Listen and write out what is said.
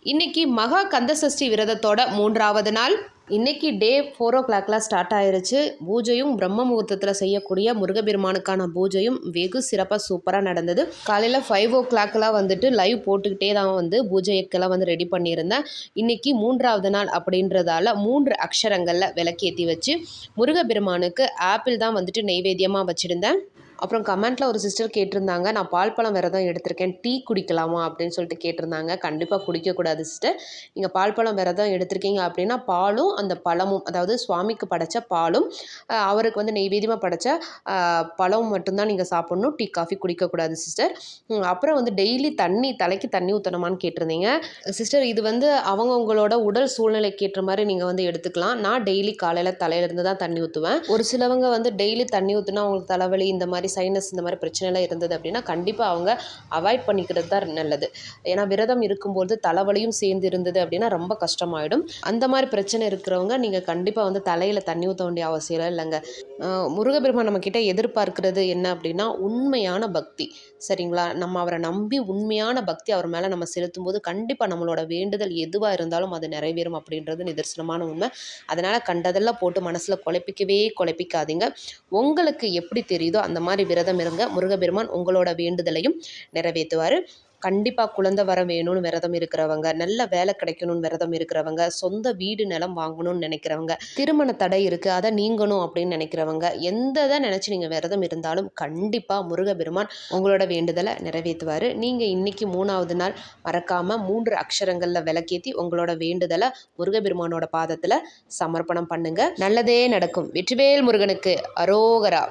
இன்னைக்கு மகா கந்தசஷ்டி விரதத்தோட 3வது நாள். இன்னைக்கு டே 4 o'clock ஸ்டார்ட் ஆயிருச்சு. பூஜையும் பிரம்ம முகூர்த்தத்தில் செய்யக்கூடிய முருகப்பெருமானுக்கான பூஜையும் வெகு சிறப்பாக சூப்பராக நடந்தது. காலையில் 5 o'clock வந்துட்டு லைவ் போட்டுக்கிட்டே தான் பூஜைக்கெல்லாம் ரெடி பண்ணியிருந்தேன். இன்னைக்கு 3வது நாள் அப்படின்றதால 3 அக்ஷரங்களில் விளக்கேற்றி வச்சு முருகப்பெருமானுக்கு ஆப்பிள் தான் நெய்வேத்தியமாக வச்சுருந்தேன். அப்புறம் கமெண்ட்டில் ஒரு சிஸ்டர் கேட்டிருந்தாங்க, நான் பால் பழம் விரதம் எடுத்திருக்கேன், டீ குடிக்கலாமா அப்படின்னு சொல்லிட்டு கேட்டிருந்தாங்க. கண்டிப்பாக குடிக்கக்கூடாது சிஸ்டர். நீங்கள் பால் பழம் விரதம் எடுத்திருக்கீங்க அப்படின்னா பாலும் அந்த பழமும், அதாவது சுவாமிக்கு படைச்ச பாலும் அவருக்கு நெய்வேத்தியமாக படைச்ச பழம் மட்டும்தான் நீங்கள் சாப்பிட்ணும். டீ காஃபி குடிக்கக்கூடாது சிஸ்டர். அப்புறம் டெய்லி தலைக்கு தண்ணி ஊற்றணுமான்னு கேட்டிருந்தீங்க சிஸ்டர். இது அவங்கவுங்களோட உடல் சூழ்நிலைக்கு ஏற்ற மாதிரி நீங்கள் எடுத்துக்கலாம். நான் டெய்லி காலையில் தலையிலேருந்து தான் தண்ணி ஊற்றுவேன். ஒரு சிலவங்க டெய்லி தண்ணி ஊற்றுனா அவங்களுக்கு தலைவலி, இந்த மாதிரி சைனஸ், இந்த மாதிரி பிரச்சனைலாம் இருந்தது அப்படின்னா கண்டிப்பாக அவங்க அவாய்ட் பண்ணிக்கிறது தான் நல்லது. ஏன்னா விரதம் இருக்கும்போது தலைவலியும் சேர்ந்து இருந்தது அப்படின்னா ரொம்ப கஷ்டமாயிடும். அந்த மாதிரி பிரச்சனை இருக்கிறவங்க நீங்கள் கண்டிப்பாக தலையில் தண்ணி ஊற்ற வேண்டிய அவசியம் இல்லைங்க. முருகப்பெருமான் நம்மக்கிட்ட எதிர்பார்க்கிறது என்ன அப்படின்னா உண்மையான பக்தி. சரிங்களா? நம்ம அவரை நம்பி உண்மையான பக்தி அவர் மேலே நம்ம செலுத்தும் போது கண்டிப்பாக நம்மளோட வேண்டுதல் எதுவாக இருந்தாலும் அது நிறைவேறும் அப்படின்றது நிதர்சனமான உண்மை. அதனால் கண்டதெல்லாம் போட்டு மனசில் குழப்பிக்காதீங்க. உங்களுக்கு எப்படி தெரியுதோ அந்த மாதிரி விரதம் இருங்க. முருகப்பெருமான் உங்களோட வேண்டுதலையும் நிறைவேற்றுவார். கண்டிப்பாக குழந்தை வர வேணும்னு விரதம் இருக்கிறவங்க, நல்ல வேலை கிடைக்கணும்னு விரதம் இருக்கிறவங்க, சொந்த வீடு நிலம் வாங்கணும்னு நினைக்கிறவங்க, திருமண தடை இருக்குது அதை நீங்கணும் அப்படின்னு நினைக்கிறவங்க, எந்ததை நினச்சி நீங்கள் விரதம் இருந்தாலும் கண்டிப்பாக முருகப்பெருமான் உங்களோட வேண்டுதலை நிறைவேற்றுவார். நீங்கள் இன்றைக்கி 3வது நாள் மறக்காமல் 3 அக்ஷரங்களில் விளக்கேற்றி உங்களோட வேண்டுதலை முருகப்பெருமானோட பாதத்தில் சமர்ப்பணம் பண்ணுங்கள். நல்லதே நடக்கும். வெற்றிவேல் முருகனுக்கு அரோகரா.